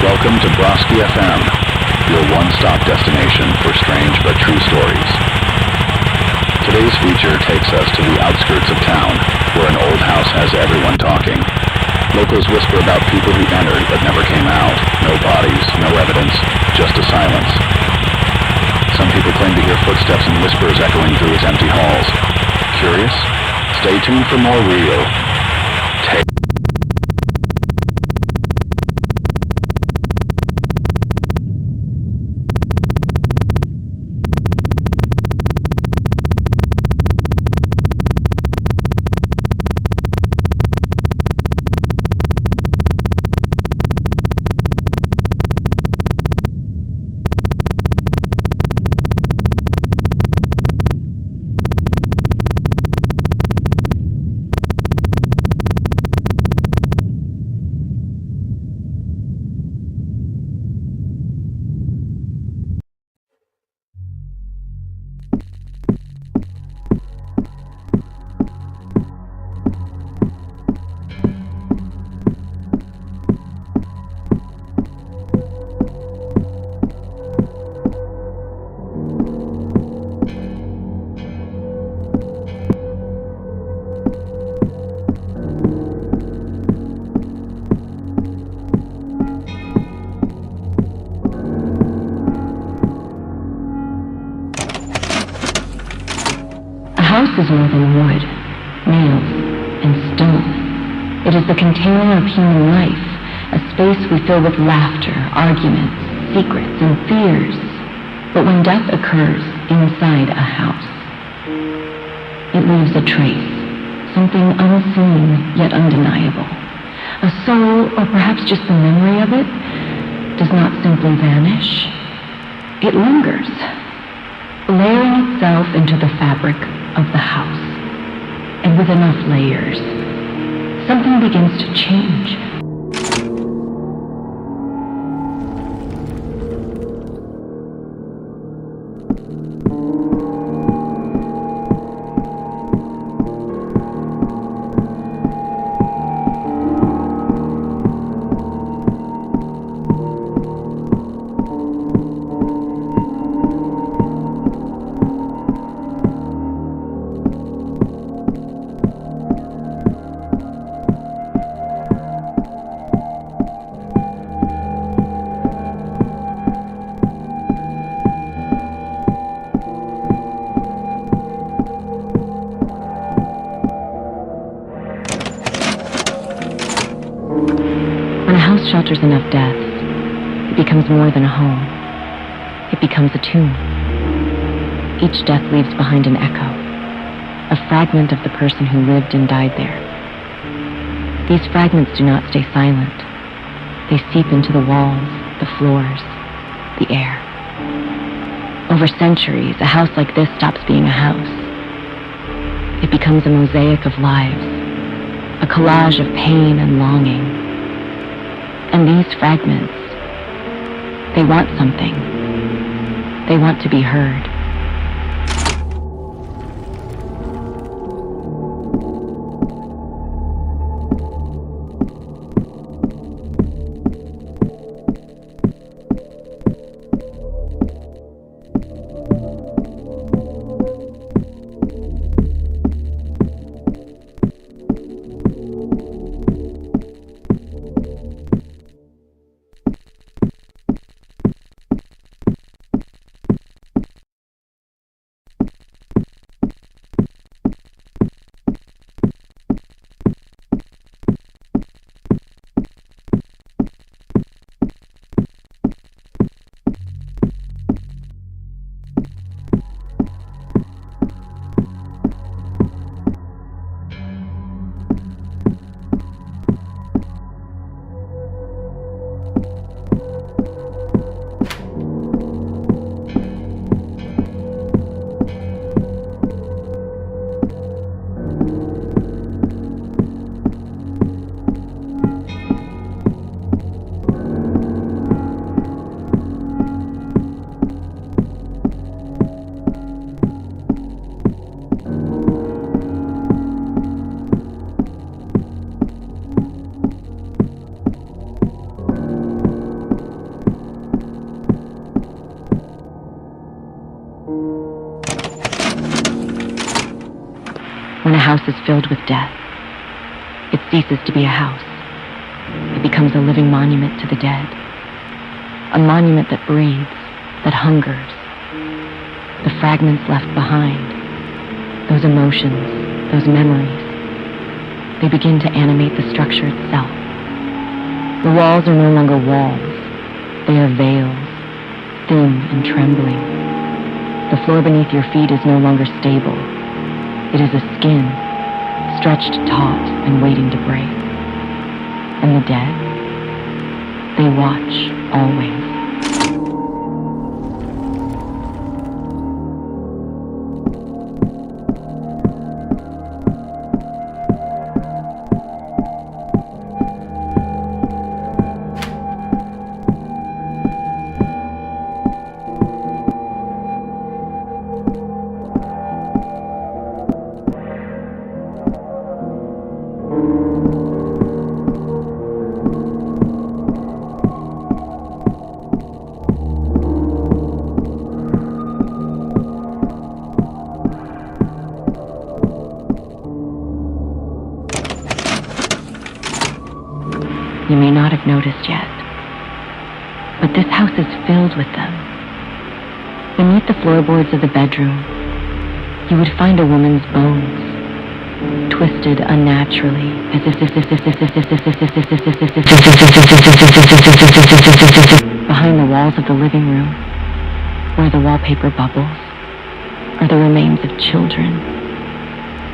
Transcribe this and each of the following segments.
Welcome to Broski FM, your one-stop destination for strange but true stories. Today's feature takes us to the outskirts of town, where an old house has everyone talking. Locals whisper about people who entered but never came out. No bodies, no evidence, just a silence. Some people claim to hear footsteps and whispers echoing through its empty halls. Curious? Stay tuned for more real tales. A house is more than wood, nails, and stone. It is the container of human life, a space we fill with laughter, arguments, secrets, and fears. But when death occurs inside a house, it leaves a trace, something unseen yet undeniable. A soul, or perhaps just the memory of it, does not simply vanish. It lingers, layering itself into the fabric of the house. And with enough layers, something begins to change. When a house shelters enough deaths, it becomes more than a home. It becomes a tomb. Each death leaves behind an echo, a fragment of the person who lived and died there. These fragments do not stay silent. They seep into the walls, the floors, the air. Over centuries, a house like this stops being a house. It becomes a mosaic of lives, a collage of pain and longing. And these fragments, they want something. They want to be heard. house is filled with death, it ceases to be a house. It becomes a living monument to the dead. A monument that breathes, that hungers. The fragments left behind, those emotions, those memories, they begin to animate the structure itself. The walls are no longer walls. They are veils, thin and trembling. The floor beneath your feet is no longer stable. It is a skin, stretched taut and waiting to break. And the dead, they watch always. You may not have noticed yet, but this house is filled with them. Beneath the floorboards of the bedroom, you would find a woman's bones, twisted unnaturally, as if behind the walls of the living room, where the wallpaper bubbles, are the remains of children.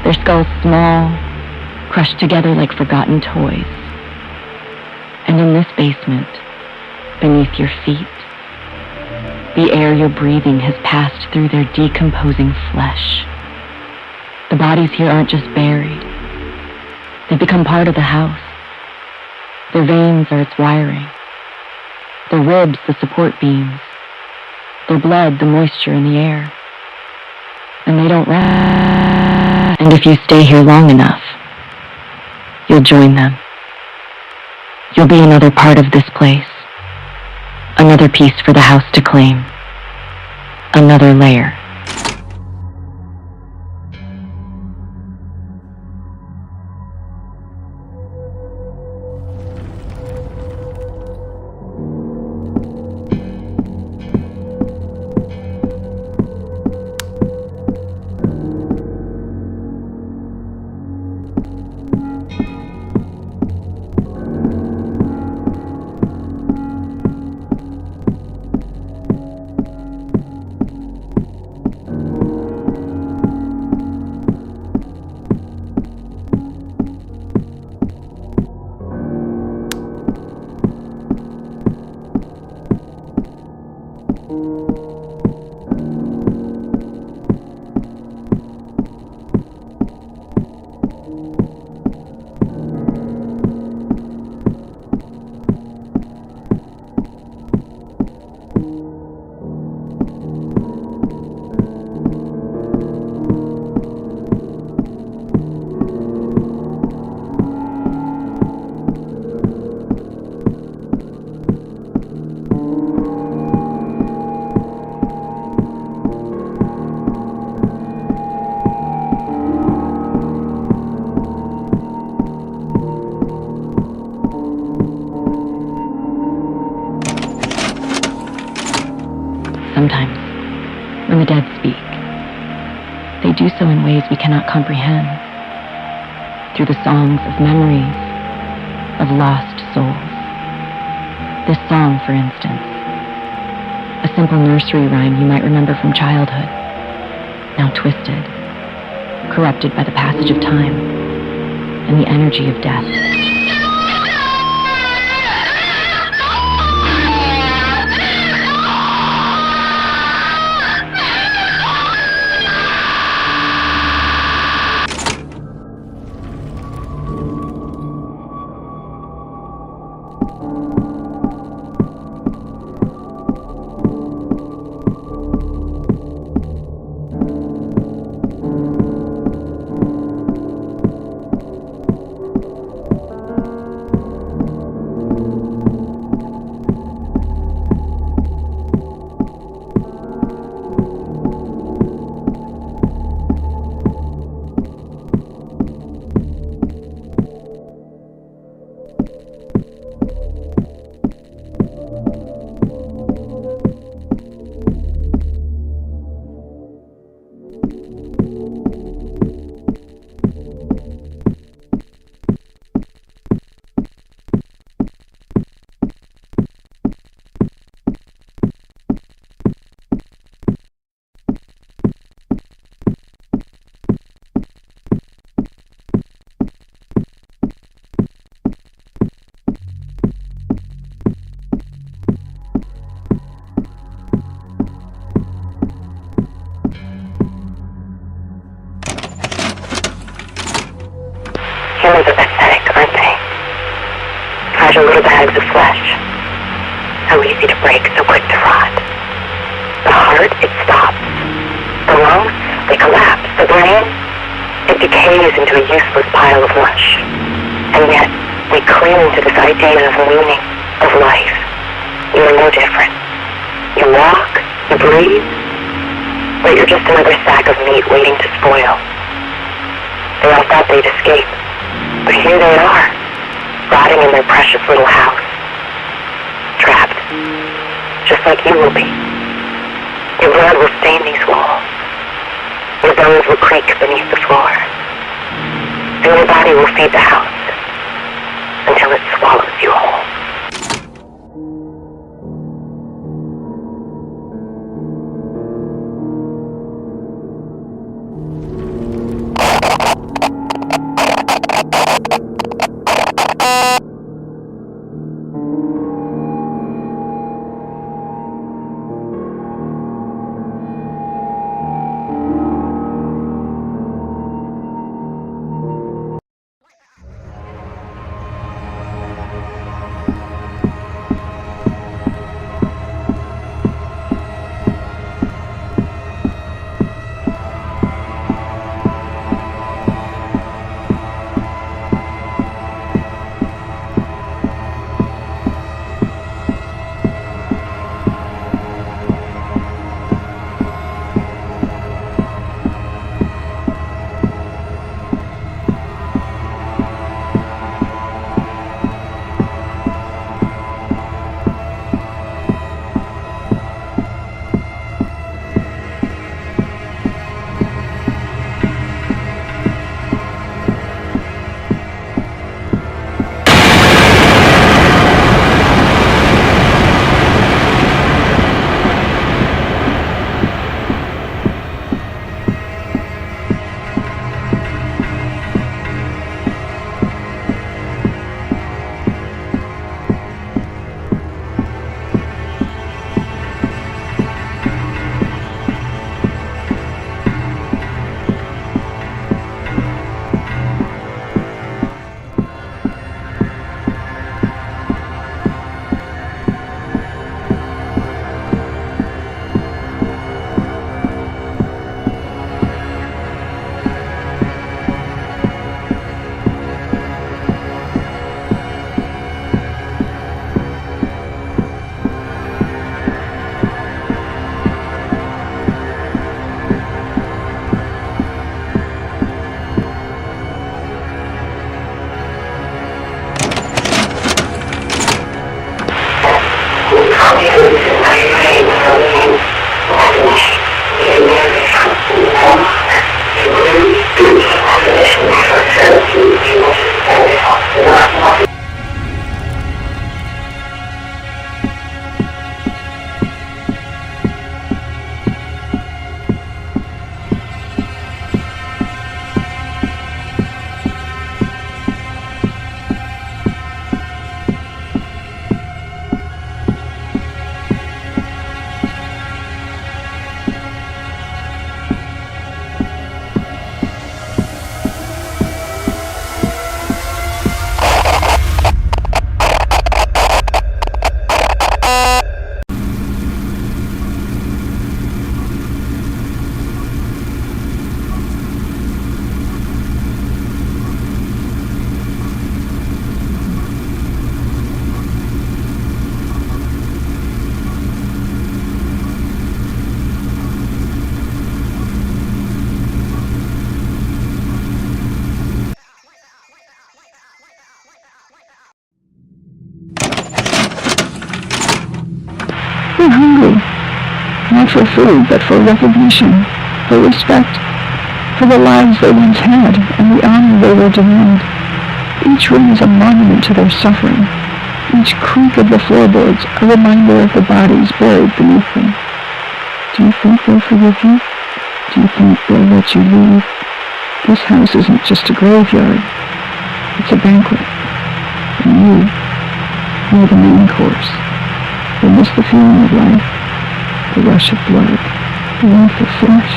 Their skulls small, crushed together like forgotten toys. And in this basement, beneath your feet, the air you're breathing has passed through their decomposing flesh. The bodies here aren't just buried. They've become part of the house. Their veins are its wiring. Their ribs, the support beams. Their blood, the moisture in the air. And they don't rest. And if you stay here long enough, you'll join them. You'll be another part of this place. Another piece for the house to claim. Another layer. Sometimes, when the dead speak, they do so in ways we cannot comprehend. Through the songs of memories, of lost souls. This song, for instance, a simple nursery rhyme you might remember from childhood, now twisted, corrupted by the passage of time and the energy of death. are little bags of flesh. So easy to break, so quick to rot. The heart, it stops. The lungs, they collapse. The brain, it decays into a useless pile of mush. And yet, we cling to this idea of meaning, of life. You are no different. You walk, you breathe, but you're just another sack of meat waiting to spoil. They all thought they'd escape, but here they are, rotting in their precious little house. Trapped, just like you will be. Your blood will stain these walls. Your bones will creak beneath the floor. And your body will feed the house until it swallows you whole. We're hungry, not for food, but for recognition, for respect, for the lives they once had and the honor they were denied. Each room is a monument to their suffering. Each creak of the floorboards a reminder of the bodies buried beneath them. Do you think they'll forgive you? Do you think they'll let you leave? This house isn't just a graveyard. It's a banquet. And you're the main course. You'll miss the feeling of life, the rush of blood, the warmth of flesh,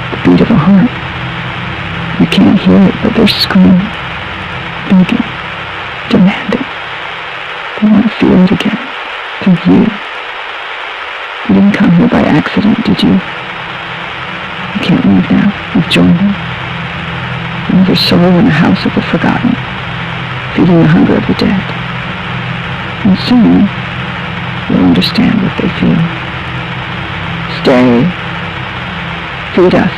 the beat of a heart. You can't hear it, but they're screaming, begging, demanding. you want to feel it again. Through you. You didn't come here by accident, did you? You can't leave now. You've joined them. Another soul in the house of the forgotten, feeding the hunger of the dead. And soon, you'll understand what they feel. Stay. Feed us.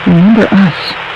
Remember us.